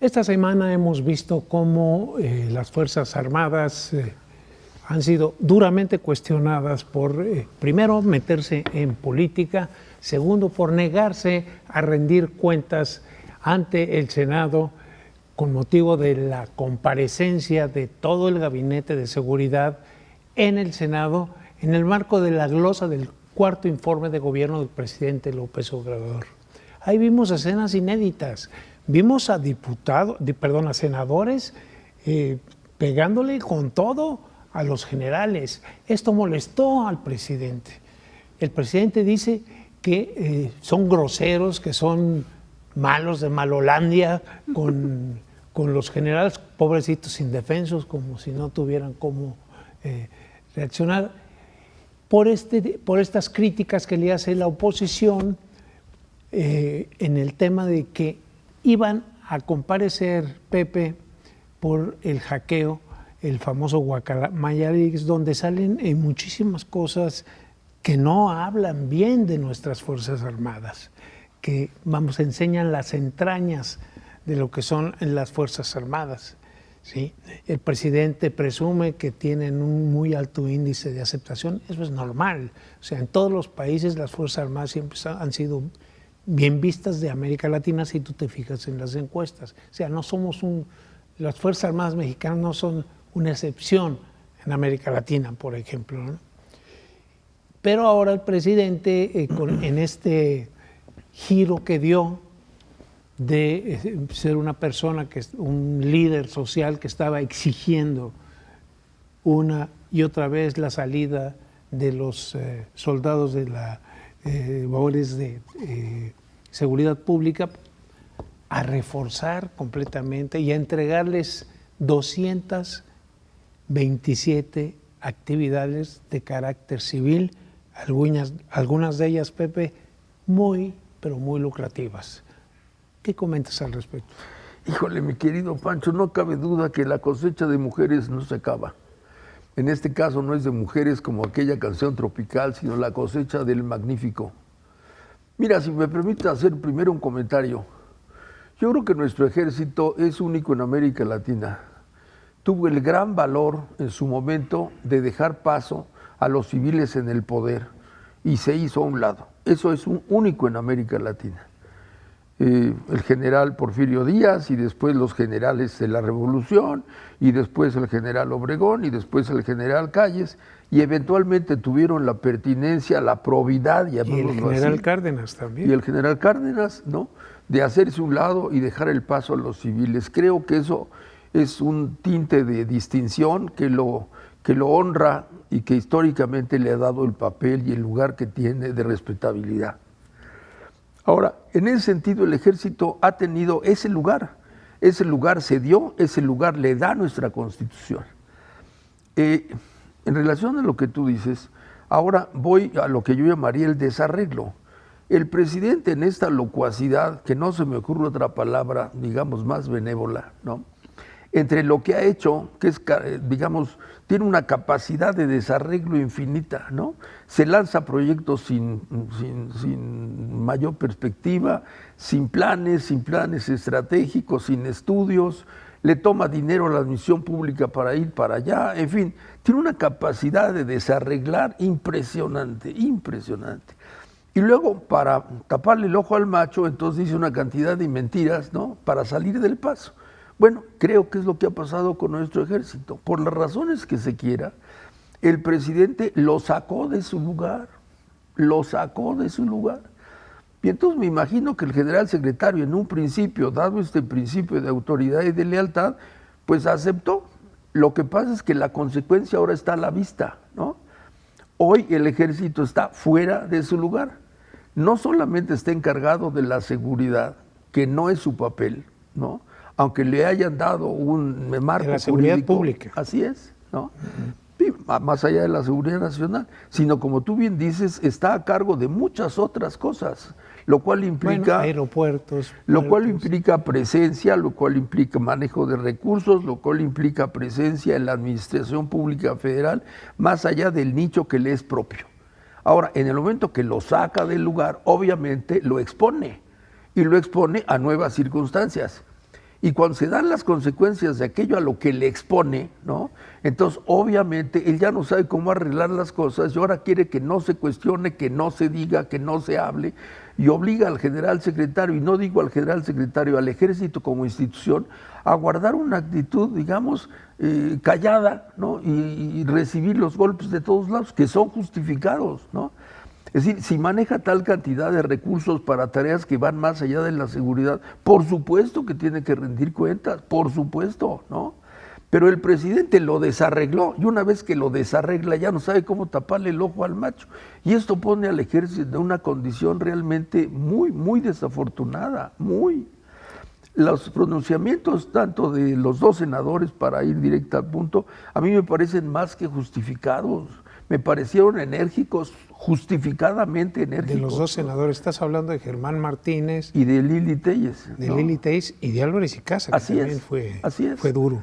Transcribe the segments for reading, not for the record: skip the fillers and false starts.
Esta semana hemos visto cómo las Fuerzas Armadas han sido duramente cuestionadas por, primero, meterse en política, segundo, por negarse a rendir cuentas ante el Senado con motivo de la comparecencia de todo el Gabinete de Seguridad en el Senado en el marco de la glosa del cuarto informe de gobierno del presidente López Obrador. Ahí vimos escenas inéditas. Vimos a a senadores pegándole con todo a los generales. Esto molestó al presidente. El presidente dice que son groseros, que son malos de Malolandia con los generales, pobrecitos indefensos, como si no tuvieran cómo reaccionar. Por estas críticas que le hace la oposición en el tema de que iban a comparecer, Pepe, por el hackeo, el famoso Guacamaya Leaks, donde salen muchísimas cosas que no hablan bien de nuestras Fuerzas Armadas, que, enseñan las entrañas de lo que son las Fuerzas Armadas, ¿sí? El presidente presume que tienen un muy alto índice de aceptación. Eso es normal. O sea, en todos los países las Fuerzas Armadas siempre han sido bien vistas de América Latina, si tú te fijas en las encuestas. O sea, las Fuerzas Armadas mexicanas no son una excepción en América Latina, por ejemplo, ¿no? Pero ahora el presidente, en este giro que dio de ser una persona, un líder social que estaba exigiendo una y otra vez la salida de los soldados de la labores de seguridad pública, a reforzar completamente y a entregarles 227 actividades de carácter civil, algunas de ellas, Pepe, pero muy lucrativas. ¿Qué comentas al respecto? Híjole, mi querido Pancho, no cabe duda que la cosecha de mujeres no se acaba. En este caso no es de mujeres como aquella canción tropical, sino la cosecha del magnífico. Mira, si me permite hacer primero un comentario. Yo creo que nuestro ejército es único en América Latina. Tuvo el gran valor en su momento de dejar paso a los civiles en el poder y se hizo a un lado. Eso es un único en América Latina. El general Porfirio Díaz y después los generales de la Revolución y después el general Obregón y después el general Calles y eventualmente tuvieron la pertinencia, la probidad y el general Cárdenas también. Y el general Cárdenas, ¿no? De hacerse un lado y dejar el paso a los civiles. Creo que eso es un tinte de distinción que lo honra y que históricamente le ha dado el papel y el lugar que tiene de respetabilidad. Ahora, en ese sentido, el ejército ha tenido ese lugar se dio, ese lugar le da nuestra Constitución. En relación a lo que tú dices, ahora voy a lo que yo llamaría el desarreglo. El presidente en esta locuacidad, que no se me ocurre otra palabra, digamos, más benévola, ¿no? Entre lo que ha hecho, que es, digamos, tiene una capacidad de desarreglo infinita, ¿no? Se lanza proyectos sin mayor perspectiva, sin planes estratégicos, sin estudios, le toma dinero a la admisión pública para ir para allá, en fin, tiene una capacidad de desarreglar impresionante. Y luego, para taparle el ojo al macho, entonces dice una cantidad de mentiras, ¿no? Para salir del paso. Bueno, creo que es lo que ha pasado con nuestro ejército. Por las razones que se quiera, el presidente lo sacó de su lugar. Y entonces me imagino que el general secretario, en un principio, dado este principio de autoridad y de lealtad, pues aceptó. Lo que pasa es que la consecuencia ahora está a la vista, ¿no? Hoy el ejército está fuera de su lugar. No solamente está encargado de la seguridad, que no es su papel, ¿no? Aunque le hayan dado un marco de la seguridad jurídico, pública. Así es, ¿no? Sí, más allá de la seguridad nacional, sino como tú bien dices, está a cargo de muchas otras cosas, lo cual implica aeropuertos, lo cual implica presencia, lo cual implica manejo de recursos, lo cual implica presencia en la administración pública federal, más allá del nicho que le es propio. Ahora, en el momento que lo saca del lugar, obviamente lo expone, y lo expone a nuevas circunstancias. Y cuando se dan las consecuencias de aquello a lo que le expone, ¿no? Entonces, obviamente, él ya no sabe cómo arreglar las cosas y ahora quiere que no se cuestione, que no se diga, que no se hable, y obliga al general secretario, y no digo al general secretario, al ejército como institución, a guardar una actitud, digamos, callada, ¿no? Y recibir los golpes de todos lados, que son justificados, ¿no? Es decir, si maneja tal cantidad de recursos para tareas que van más allá de la seguridad, por supuesto que tiene que rendir cuentas, por supuesto, ¿no? Pero el presidente lo desarregló y una vez que lo desarregla ya no sabe cómo taparle el ojo al macho. Y esto pone al ejército en una condición realmente muy, muy desafortunada, muy. Los pronunciamientos tanto de los dos senadores, para ir directo al punto, a mí me parecen más que justificados. Me parecieron enérgicos, justificadamente enérgicos. De los dos senadores, estás hablando de Germán Martínez y de Lili Téllez. De Lili Téllez y de Álvarez y Casa, que así también fue duro.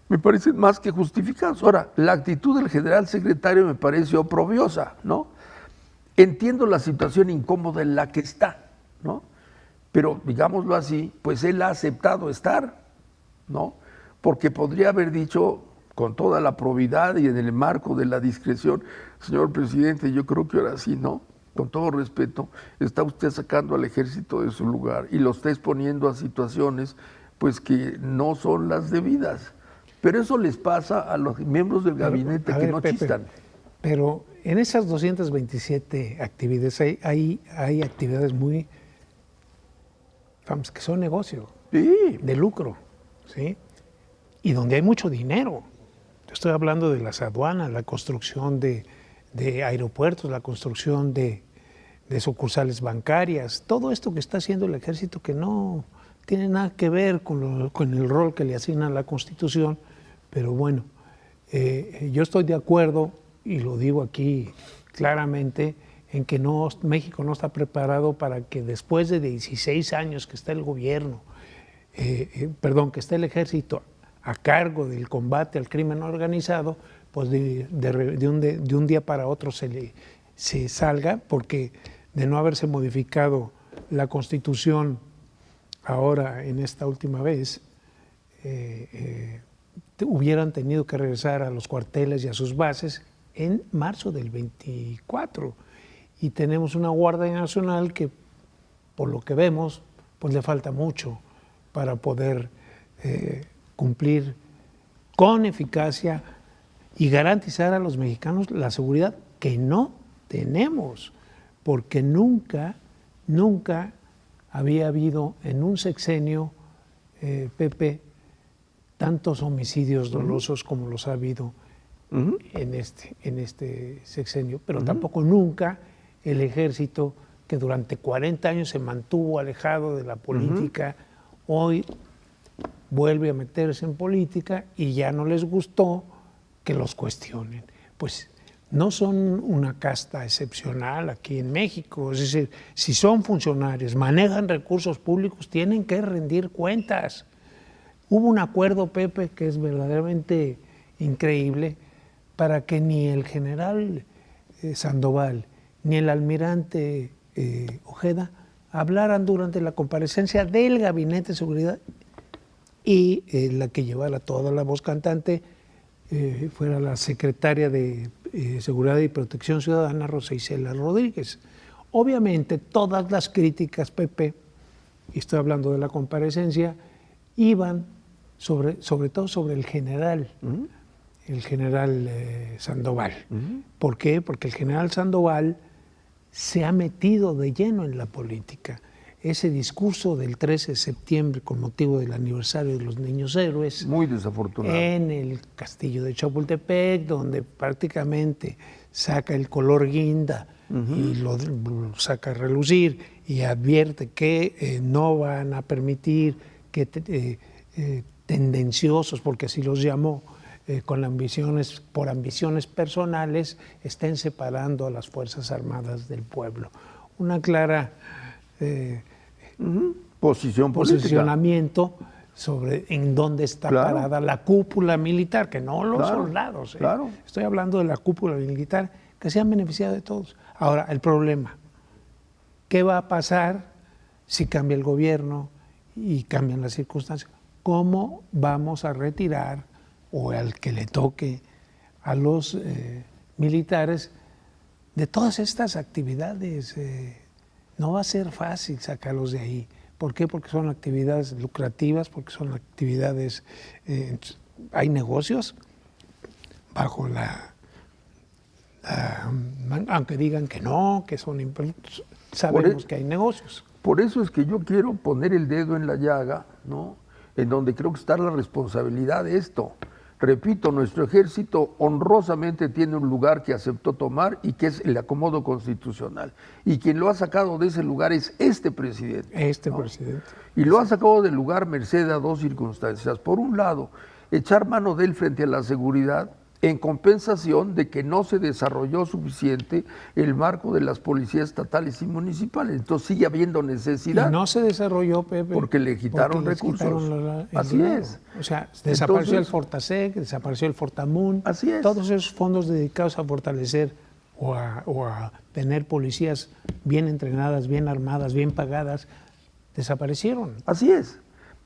Me parecen más que justificados. Ahora, la actitud del general secretario me parece oprobiosa, ¿no? Entiendo la situación incómoda en la que está, ¿no? Pero, digámoslo así, pues él ha aceptado estar, ¿no? Porque podría haber dicho, con toda la probidad y en el marco de la discreción, señor presidente, yo creo que ahora sí, ¿no? Con todo respeto, está usted sacando al ejército de su lugar y lo está exponiendo a situaciones pues que no son las debidas. Pero eso les pasa a los miembros del gabinete que no chistan. Pero en esas 227 actividades hay actividades muy que son negocio, sí, de lucro, ¿sí? Y donde hay mucho dinero. Estoy hablando de las aduanas, la construcción de aeropuertos, la construcción de sucursales bancarias, todo esto que está haciendo el ejército que no tiene nada que ver con el rol que le asigna la Constitución, pero bueno, yo estoy de acuerdo, y lo digo aquí claramente, en que México no está preparado para que después de 16 años que está el gobierno, que está el ejército a cargo del combate al crimen organizado, pues de un día para otro se salga, porque de no haberse modificado la Constitución ahora en esta última vez, hubieran tenido que regresar a los cuarteles y a sus bases en marzo del 24. Y tenemos una Guardia Nacional que, por lo que vemos, pues le falta mucho para poder cumplir con eficacia y garantizar a los mexicanos la seguridad que no tenemos, porque nunca había habido en un sexenio, Pepe, tantos homicidios dolosos como los ha habido en este sexenio, pero tampoco nunca el ejército, que durante 40 años se mantuvo alejado de la política, hoy vuelve a meterse en política y ya no les gustó que los cuestionen. Pues no son una casta excepcional aquí en México, es decir, si son funcionarios, manejan recursos públicos, tienen que rendir cuentas. Hubo un acuerdo, Pepe, que es verdaderamente increíble, para que ni el general Sandoval ni el almirante Ojeda hablaran durante la comparecencia del Gabinete de Seguridad, y la que llevara toda la voz cantante fuera la secretaria de Seguridad y Protección Ciudadana, Rosa Isela Rodríguez. Obviamente todas las críticas, Pepe, y estoy hablando de la comparecencia, iban sobre todo sobre el general, Sandoval. ¿Por qué? Porque el general Sandoval se ha metido de lleno en la política. Ese discurso del 13 de septiembre con motivo del aniversario de los Niños Héroes, muy desafortunado, en el castillo de Chapultepec, donde prácticamente saca el color guinda y lo saca a relucir y advierte que no van a permitir que tendenciosos, porque así los llamó, por ambiciones personales, estén separando a las Fuerzas Armadas del pueblo. Una clara posicionamiento sobre en dónde está parada la cúpula militar, que no los soldados. Estoy hablando de la cúpula militar, que se han beneficiado de todos. Ahora, el problema, ¿qué va a pasar si cambia el gobierno y cambian las circunstancias? cómo vamos a retirar, o al que le toque a los militares, de todas estas actividades. No va a ser fácil sacarlos de ahí. ¿Por qué? Porque son actividades lucrativas, porque son actividades, hay negocios bajo aunque digan que no, que son sabemos que hay negocios. Por eso es que yo quiero poner el dedo en la llaga, ¿no? En donde creo que está la responsabilidad de esto. Repito, nuestro ejército honrosamente tiene un lugar que aceptó tomar y que es el acomodo constitucional. Y quien lo ha sacado de ese lugar es este presidente. Presidente. Y lo ha sacado del lugar merced a dos circunstancias. Por un lado, echar mano de él frente a la seguridad en compensación de que no se desarrolló suficiente el marco de las policías estatales y municipales. Entonces sigue habiendo necesidad. Y no se desarrolló, Pepe. Porque le quitaron recursos. Así es. O sea, desapareció el Fortasec, desapareció el Fortamun. Así es. Todos esos fondos dedicados a fortalecer o a tener policías bien entrenadas, bien armadas, bien pagadas, desaparecieron. Así es.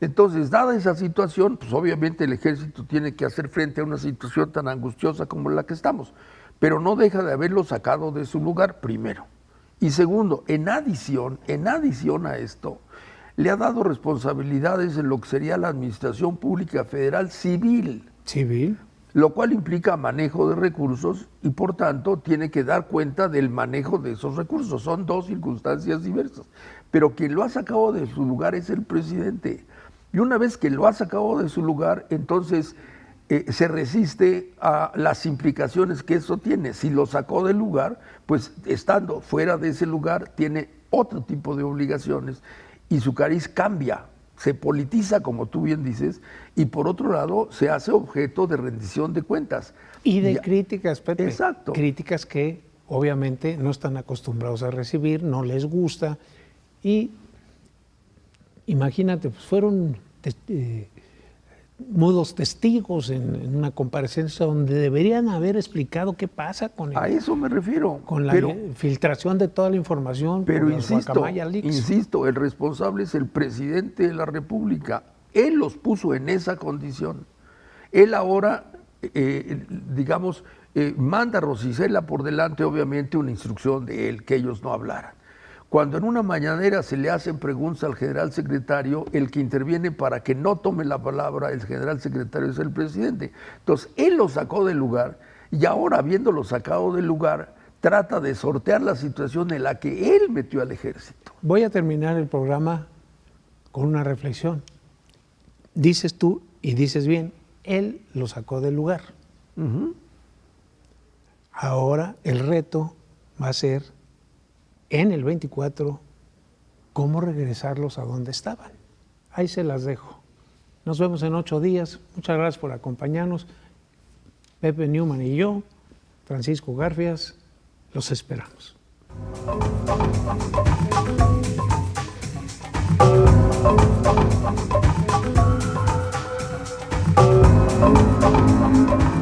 Entonces, dada esa situación, pues obviamente el ejército tiene que hacer frente a una situación tan angustiosa como la que estamos, pero no deja de haberlo sacado de su lugar, primero. Y segundo, en adición a esto, le ha dado responsabilidades en lo que sería la Administración Pública Federal Civil. Lo cual implica manejo de recursos y por tanto tiene que dar cuenta del manejo de esos recursos. Son dos circunstancias diversas. Pero quien lo ha sacado de su lugar es el presidente. Y una vez que lo ha sacado de su lugar, entonces se resiste a las implicaciones que eso tiene. Si lo sacó del lugar, pues estando fuera de ese lugar, tiene otro tipo de obligaciones y su cariz cambia, se politiza, como tú bien dices, y por otro lado se hace objeto de rendición de cuentas. Y de críticas, Pepe. Exacto. Críticas que obviamente no están acostumbrados a recibir, no les gusta. Y imagínate, pues fueron mudos testigos en una comparecencia donde deberían haber explicado qué pasa con a eso me refiero. Con la filtración de toda la información. Pero insisto, el responsable es el presidente de la República. Él los puso en esa condición. Él ahora, manda a Rosicela por delante, obviamente, una instrucción de él, que ellos no hablaran. Cuando en una mañanera se le hacen preguntas al general secretario, el que interviene para que no tome la palabra el general secretario es el presidente. Entonces, él lo sacó del lugar y ahora, habiéndolo sacado del lugar, trata de sortear la situación en la que él metió al ejército. Voy a terminar el programa con una reflexión. Dices tú, y dices bien, él lo sacó del lugar. Ahora el reto va a ser en el 24, cómo regresarlos a donde estaban. Ahí se las dejo. Nos vemos en 8 días. Muchas gracias por acompañarnos. Pepe Newman y yo, Francisco Garfias, los esperamos.